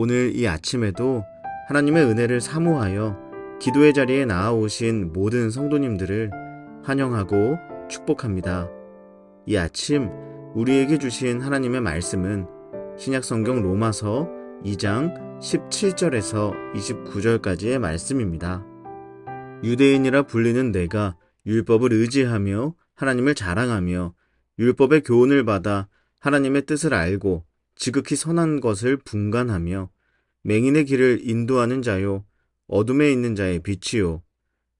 오늘 이 아침에도 하나님의 은혜를 사모하여 기도의 자리에 나아오신 모든 성도님들을 환영하고 축복합니다. 이 아침 우리에게 주신 하나님의 말씀은 신약성경 로마서 2장 17절에서 29절까지의 말씀입니다. 유대인이라 불리는 내가 율법을 의지하며 하나님을 자랑하며 율법의 교훈을 받아 하나님의 뜻을 알고 지극히 선한 것을 분간하며 맹인의 길을 인도하는 자요 어둠에 있는 자의 빛이요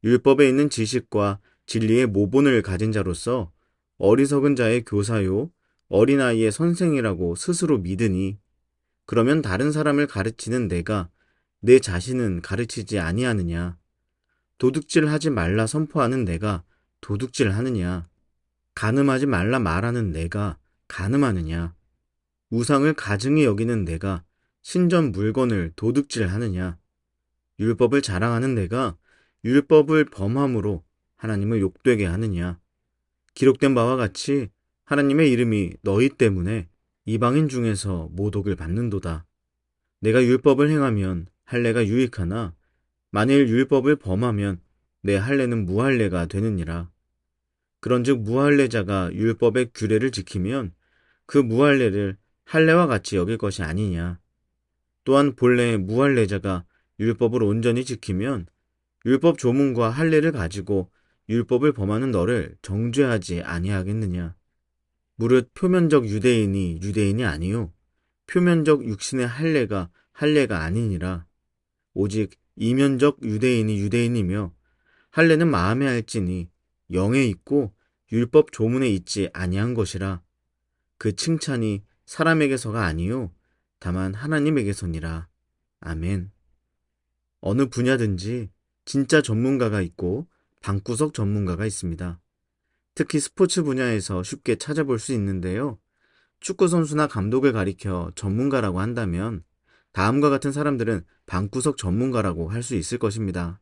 율법에 있는 지식과 진리의 모본을 가진 자로서 어리석은 자의 교사요 어린아이의 선생이라고 스스로 믿으니 그러면 다른 사람을 가르치는 내가 내 자신은 가르치지 아니하느냐? 도둑질하지 말라 선포하는 내가 도둑질하느냐? 간음하지 말라 말하는 내가 간음하느냐? 우상을 가증히 여기는 내가 신전 물건을 도둑질하느냐? 율법을 자랑하는 내가 율법을 범함으로 하나님을 욕되게 하느냐? 기록된 바와 같이 하나님의 이름이 너희 때문에 이방인 중에서 모독을 받는도다. 내가 율법을 행하면 할례가 유익하나 만일 율법을 범하면 내 할례는 무할례가 되느니라. 그런즉 무할례자가 율법의 규례를 지키면 그 무할례를 할례와 같이 여길 것이 아니냐. 또한 본래 무할례자가 율법을 온전히 지키면 율법 조문과 할례를 가지고 율법을 범하는 너를 정죄하지 아니하겠느냐. 무릇 표면적 유대인이 유대인이 아니요 표면적 육신의 할례가 할례가 아니니라. 오직 이면적 유대인이 유대인이며 할례는 마음에 할지니 영에 있고 율법 조문에 있지 아니한 것이라. 그 칭찬이 사람에게서가 아니요 다만 하나님에게서니라. 아멘. 어느 분야든지 진짜 전문가가 있고 방구석 전문가가 있습니다. 특히 스포츠 분야에서 쉽게 찾아볼 수 있는데요. 축구 선수나 감독을 가리켜 전문가라고 한다면 다음과 같은 사람들은 방구석 전문가라고 할 수 있을 것입니다.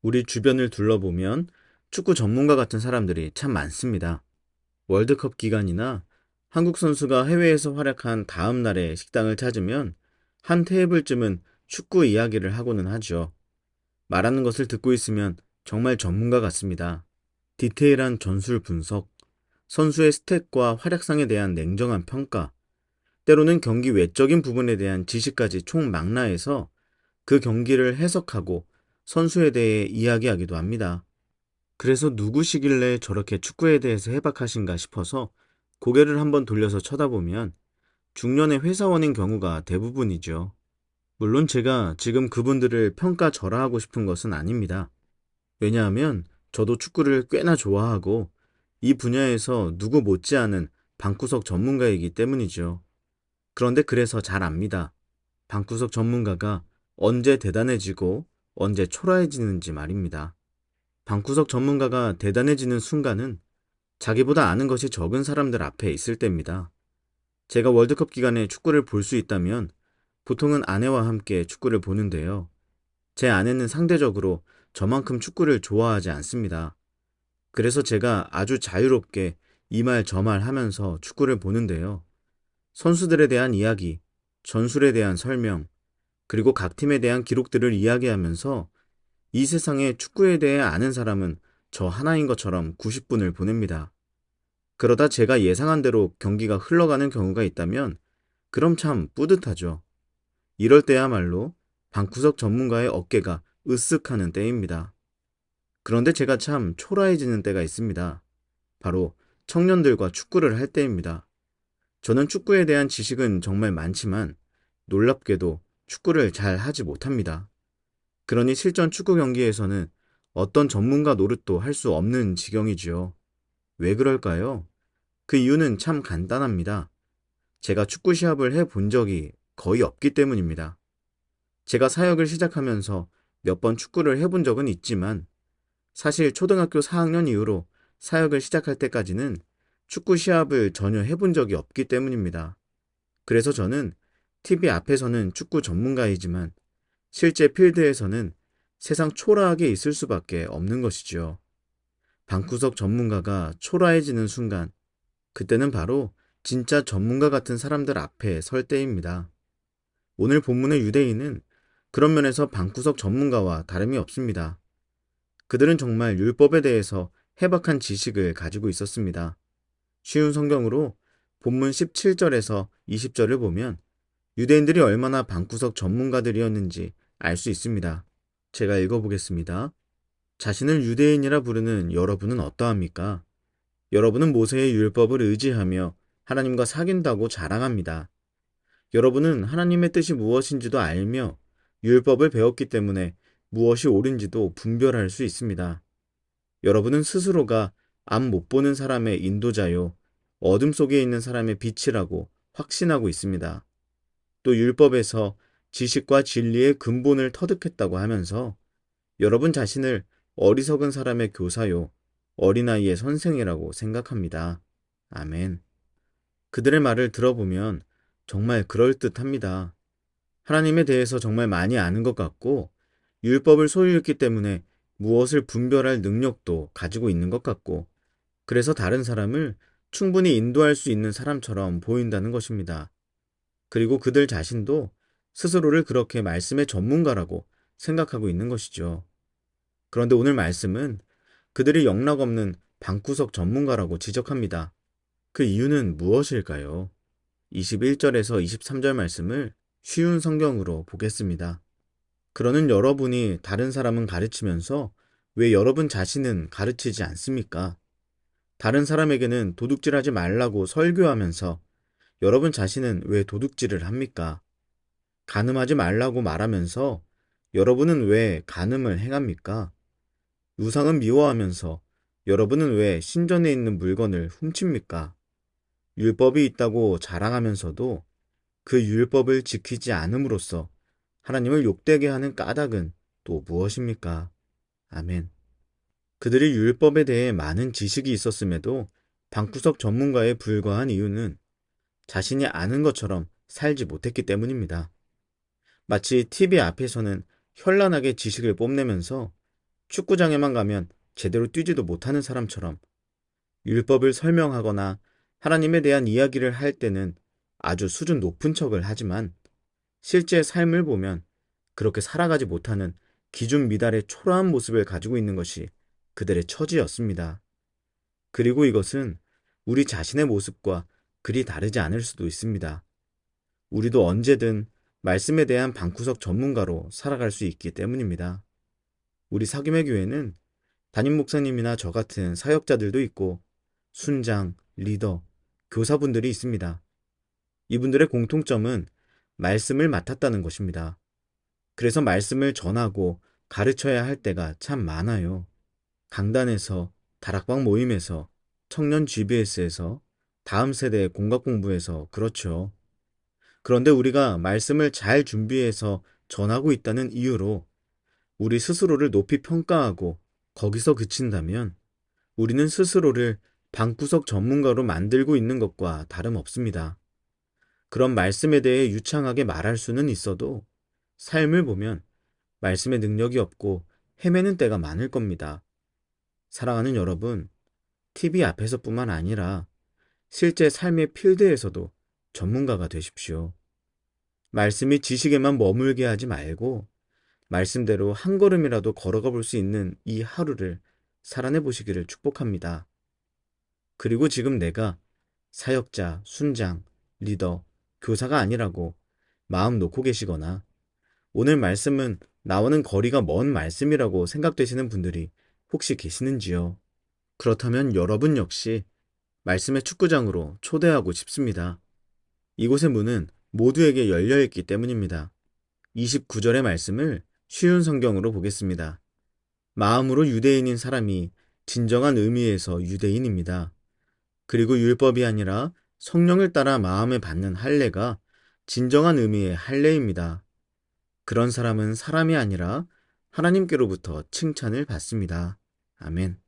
우리 주변을 둘러보면 축구 전문가 같은 사람들이 참 많습니다. 월드컵 기간이나 한국 선수가 해외에서 활약한 다음 날에 식당을 찾으면 한 테이블쯤은 축구 이야기를 하고는 하죠. 말하는 것을 듣고 있으면 정말 전문가 같습니다. 디테일한 전술 분석, 선수의 스탯과 활약상에 대한 냉정한 평가, 때로는 경기 외적인 부분에 대한 지식까지 총망라해서 그 경기를 해석하고 선수에 대해 이야기하기도 합니다. 그래서 누구시길래 저렇게 축구에 대해서 해박하신가 싶어서 고개를 한번 돌려서 쳐다보면 중년의 회사원인 경우가 대부분이죠. 물론 제가 지금 그분들을 평가절하하고 싶은 것은 아닙니다. 왜냐하면 저도 축구를 꽤나 좋아하고 이 분야에서 누구 못지않은 방구석 전문가이기 때문이죠. 그런데 그래서 잘 압니다. 방구석 전문가가 언제 대단해지고 언제 초라해지는지 말입니다. 방구석 전문가가 대단해지는 순간은 자기보다 아는 것이 적은 사람들 앞에 있을 때입니다. 제가 월드컵 기간에 축구를 볼 수 있다면 보통은 아내와 함께 축구를 보는데요. 제 아내는 상대적으로 저만큼 축구를 좋아하지 않습니다. 그래서 제가 아주 자유롭게 이 말 저 말 하면서 축구를 보는데요. 선수들에 대한 이야기, 전술에 대한 설명, 그리고 각 팀에 대한 기록들을 이야기하면서 이 세상에 축구에 대해 아는 사람은 저 하나인 것처럼 90분을 보냅니다. 그러다 제가 예상한 대로 경기가 흘러가는 경우가 있다면 그럼 참 뿌듯하죠. 이럴 때야말로 방구석 전문가의 어깨가 으쓱하는 때입니다. 그런데 제가 참 초라해지는 때가 있습니다. 바로 청년들과 축구를 할 때입니다. 저는 축구에 대한 지식은 정말 많지만 놀랍게도 축구를 잘 하지 못합니다. 그러니 실전 축구 경기에서는 어떤 전문가 노릇도 할 수 없는 지경이지요. 왜 그럴까요? 그 이유는 참 간단합니다. 제가 축구 시합을 해본 적이 거의 없기 때문입니다. 제가 사역을 시작하면서 몇 번 축구를 해본 적은 있지만 사실 초등학교 4학년 이후로 사역을 시작할 때까지는 축구 시합을 전혀 해본 적이 없기 때문입니다. 그래서 저는 TV 앞에서는 축구 전문가이지만 실제 필드에서는 세상 초라하게 있을 수밖에 없는 것이죠. 방구석 전문가가 초라해지는 순간, 그때는 바로 진짜 전문가 같은 사람들 앞에 설 때입니다. 오늘 본문의 유대인은 그런 면에서 방구석 전문가와 다름이 없습니다. 그들은 정말 율법에 대해서 해박한 지식을 가지고 있었습니다. 쉬운 성경으로 본문 17절에서 20절을 보면 유대인들이 얼마나 방구석 전문가들이었는지 알 수 있습니다. 제가 읽어보겠습니다. 자신을 유대인이라 부르는 여러분은 어떠합니까? 여러분은 모세의 율법을 의지하며 하나님과 사귄다고 자랑합니다. 여러분은 하나님의 뜻이 무엇인지도 알며 율법을 배웠기 때문에 무엇이 옳은지도 분별할 수 있습니다. 여러분은 스스로가 앞 못 보는 사람의 인도자요, 어둠 속에 있는 사람의 빛이라고 확신하고 있습니다. 또 율법에서 지식과 진리의 근본을 터득했다고 하면서 여러분 자신을 어리석은 사람의 교사요, 어린아이의 선생이라고 생각합니다. 아멘. 그들의 말을 들어보면 정말 그럴듯합니다. 하나님에 대해서 정말 많이 아는 것 같고, 율법을 소유했기 때문에 무엇을 분별할 능력도 가지고 있는 것 같고, 그래서 다른 사람을 충분히 인도할 수 있는 사람처럼 보인다는 것입니다. 그리고 그들 자신도 스스로를 그렇게 말씀의 전문가라고 생각하고 있는 것이죠. 그런데 오늘 말씀은 그들이 영락없는 방구석 전문가라고 지적합니다. 그 이유는 무엇일까요? 21절에서 23절 말씀을 쉬운 성경으로 보겠습니다. 그러는 여러분이 다른 사람은 가르치면서 왜 여러분 자신은 가르치지 않습니까? 다른 사람에게는 도둑질하지 말라고 설교하면서 여러분 자신은 왜 도둑질을 합니까? 간음하지 말라고 말하면서 여러분은 왜 간음을 행합니까? 우상은 미워하면서 여러분은 왜 신전에 있는 물건을 훔칩니까? 율법이 있다고 자랑하면서도 그 율법을 지키지 않음으로써 하나님을 욕되게 하는 까닭은 또 무엇입니까? 아멘. 그들이 율법에 대해 많은 지식이 있었음에도 방구석 전문가에 불과한 이유는 자신이 아는 것처럼 살지 못했기 때문입니다. 마치 TV 앞에서는 현란하게 지식을 뽐내면서 축구장에만 가면 제대로 뛰지도 못하는 사람처럼 율법을 설명하거나 하나님에 대한 이야기를 할 때는 아주 수준 높은 척을 하지만 실제 삶을 보면 그렇게 살아가지 못하는 기준 미달의 초라한 모습을 가지고 있는 것이 그들의 처지였습니다. 그리고 이것은 우리 자신의 모습과 그리 다르지 않을 수도 있습니다. 우리도 언제든 말씀에 대한 방구석 전문가로 살아갈 수 있기 때문입니다. 우리 사귐의 교회는 담임 목사님이나 저 같은 사역자들도 있고 순장, 리더, 교사분들이 있습니다. 이분들의 공통점은 말씀을 맡았다는 것입니다. 그래서 말씀을 전하고 가르쳐야 할 때가 참 많아요. 강단에서, 다락방 모임에서, 청년 GBS에서, 다음 세대 공각 공부에서 그렇죠. 그런데 우리가 말씀을 잘 준비해서 전하고 있다는 이유로 우리 스스로를 높이 평가하고 거기서 그친다면 우리는 스스로를 방구석 전문가로 만들고 있는 것과 다름없습니다. 그런 말씀에 대해 유창하게 말할 수는 있어도 삶을 보면 말씀의 능력이 없고 헤매는 때가 많을 겁니다. 사랑하는 여러분, TV 앞에서뿐만 아니라 실제 삶의 필드에서도 전문가가 되십시오. 말씀이 지식에만 머물게 하지 말고 말씀대로 한 걸음이라도 걸어가 볼 수 있는 이 하루를 살아내 보시기를 축복합니다. 그리고 지금 내가 사역자, 순장, 리더, 교사가 아니라고 마음 놓고 계시거나 오늘 말씀은 나와는 거리가 먼 말씀이라고 생각되시는 분들이 혹시 계시는지요? 그렇다면 여러분 역시 말씀의 축구장으로 초대하고 싶습니다. 이곳의 문은 모두에게 열려 있기 때문입니다. 29절의 말씀을 쉬운 성경으로 보겠습니다. 마음으로 유대인인 사람이 진정한 의미에서 유대인입니다. 그리고 율법이 아니라 성령을 따라 마음에 받는 할례가 진정한 의미의 할례입니다. 그런 사람은 사람이 아니라 하나님께로부터 칭찬을 받습니다. 아멘.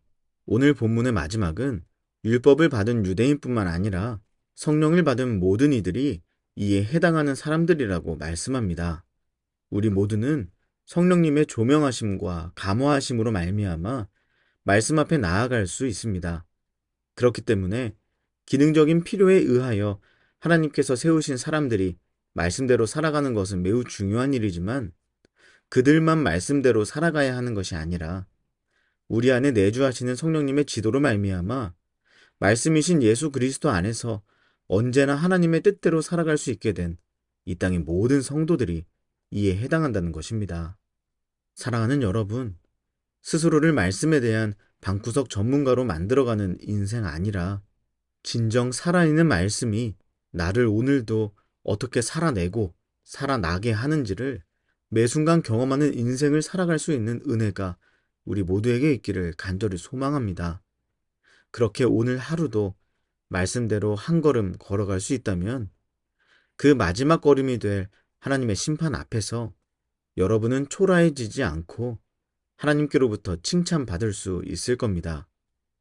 오늘 본문의 마지막은 율법을 받은 유대인뿐만 아니라 성령을 받은 모든 이들이 이에 해당하는 사람들이라고 말씀합니다. 우리 모두는 성령님의 조명하심과 감화하심으로 말미암아 말씀 앞에 나아갈 수 있습니다. 그렇기 때문에 기능적인 필요에 의하여 하나님께서 세우신 사람들이 말씀대로 살아가는 것은 매우 중요한 일이지만 그들만 말씀대로 살아가야 하는 것이 아니라 우리 안에 내주하시는 성령님의 지도로 말미암아 말씀이신 예수 그리스도 안에서 언제나 하나님의 뜻대로 살아갈 수 있게 된 이 땅의 모든 성도들이 이에 해당한다는 것입니다. 사랑하는 여러분, 스스로를 말씀에 대한 방구석 전문가로 만들어가는 인생 아니라 진정 살아있는 말씀이 나를 오늘도 어떻게 살아내고 살아나게 하는지를 매 순간 경험하는 인생을 살아갈 수 있는 은혜가 우리 모두에게 있기를 간절히 소망합니다. 그렇게 오늘 하루도 말씀대로 한 걸음 걸어갈 수 있다면 그 마지막 걸음이 될 하나님의 심판 앞에서 여러분은 초라해지지 않고 하나님께로부터 칭찬받을 수 있을 겁니다.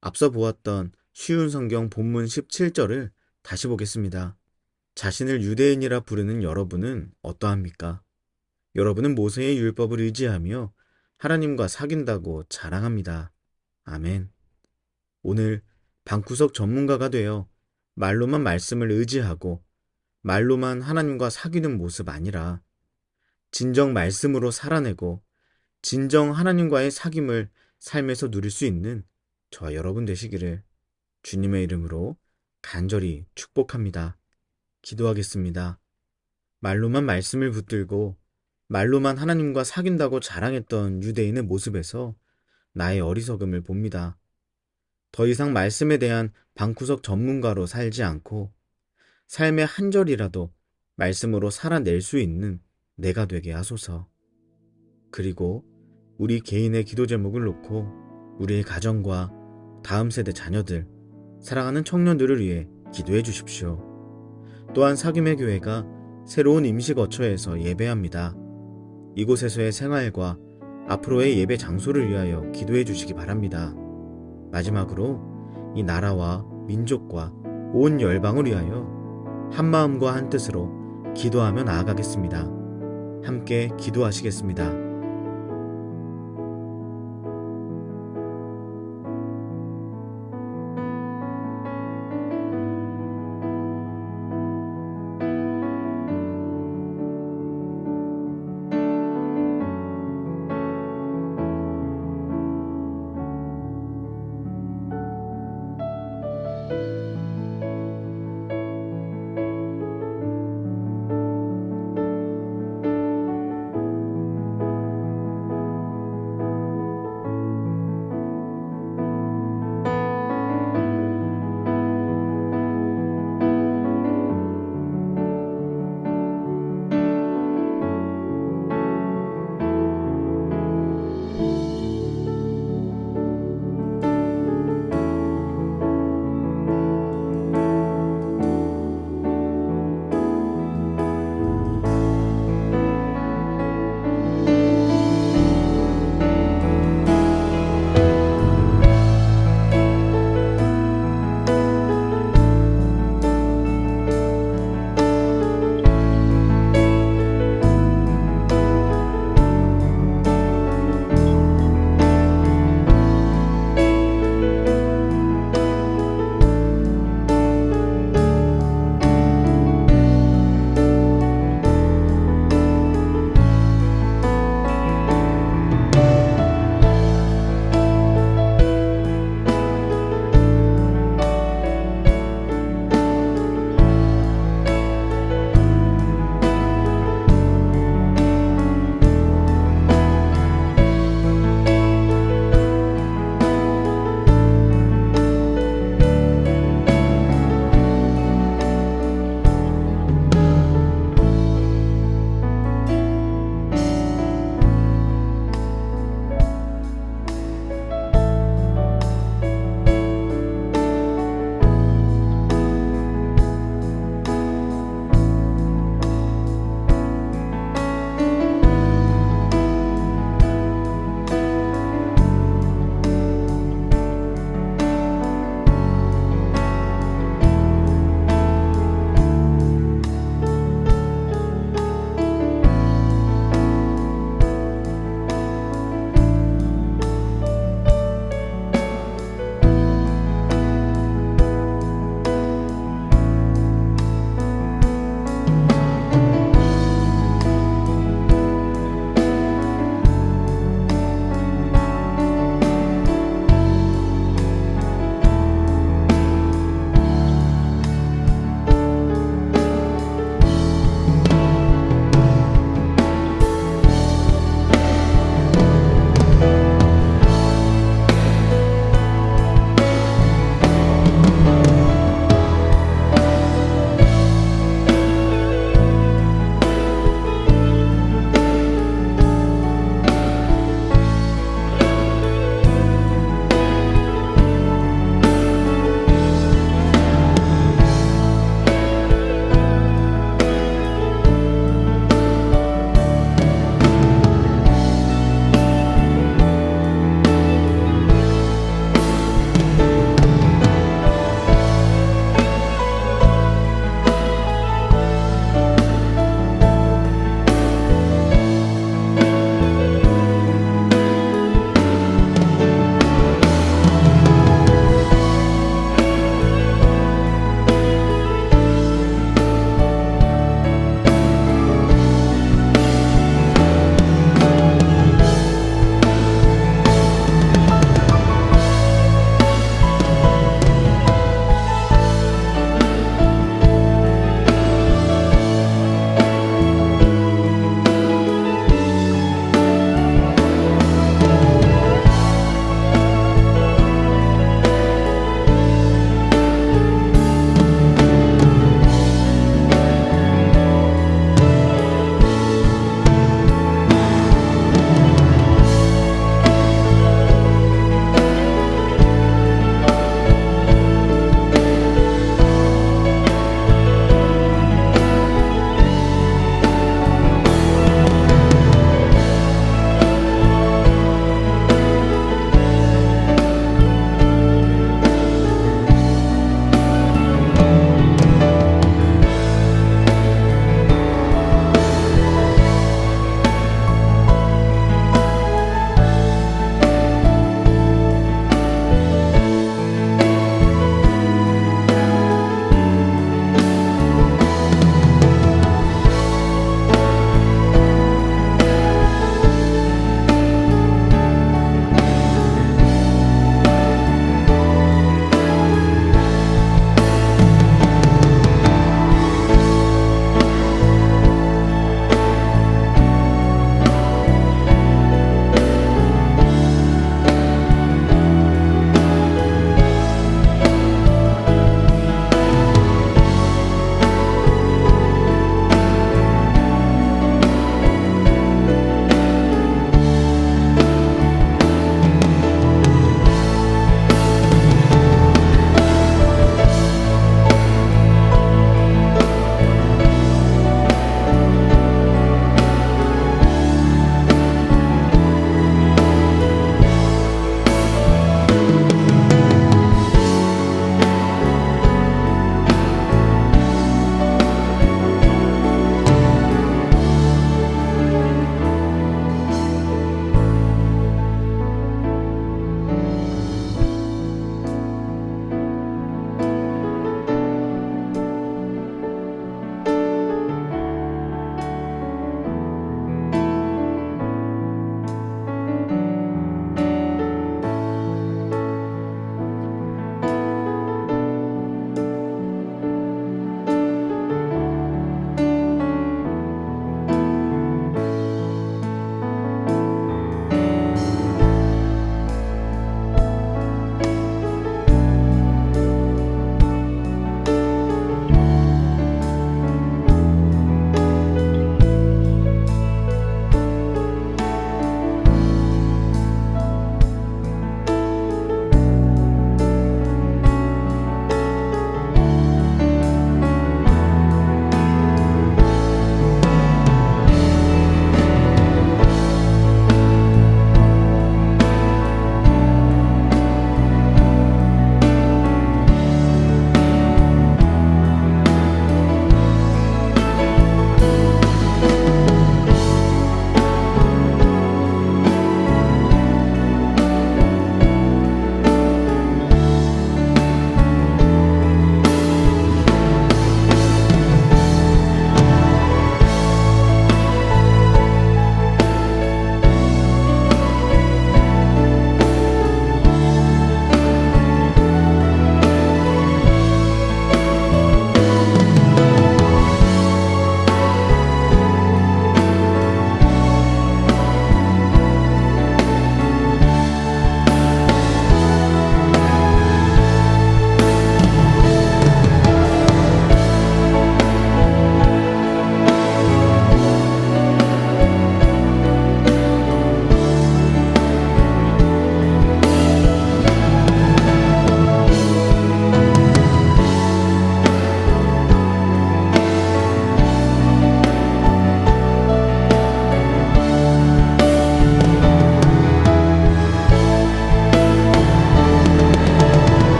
앞서 보았던 쉬운 성경 본문 17절을 다시 보겠습니다. 자신을 유대인이라 부르는 여러분은 어떠합니까? 여러분은 모세의 율법을 의지하며 하나님과 사귄다고 자랑합니다. 아멘. 오늘 방구석 전문가가 되어 말로만 말씀을 의지하고 말로만 하나님과 사귀는 모습 아니라 진정 말씀으로 살아내고 진정 하나님과의 사귐을 삶에서 누릴 수 있는 저와 여러분 되시기를 주님의 이름으로 간절히 축복합니다. 기도하겠습니다. 말로만 말씀을 붙들고 말로만 하나님과 사귄다고 자랑했던 유대인의 모습에서 나의 어리석음을 봅니다. 더 이상 말씀에 대한 방구석 전문가로 살지 않고 삶의 한 절이라도 말씀으로 살아낼 수 있는 내가 되게 하소서. 그리고 우리 개인의 기도 제목을 놓고 우리의 가정과 다음 세대 자녀들, 사랑하는 청년들을 위해 기도해 주십시오. 또한 사귐의 교회가 새로운 임시거처에서 예배합니다. 이곳에서의 생활과 앞으로의 예배 장소를 위하여 기도해 주시기 바랍니다. 마지막으로 이 나라와 민족과 온 열방을 위하여 한 마음과 한 뜻으로 기도하며 나아가겠습니다. 함께 기도하시겠습니다.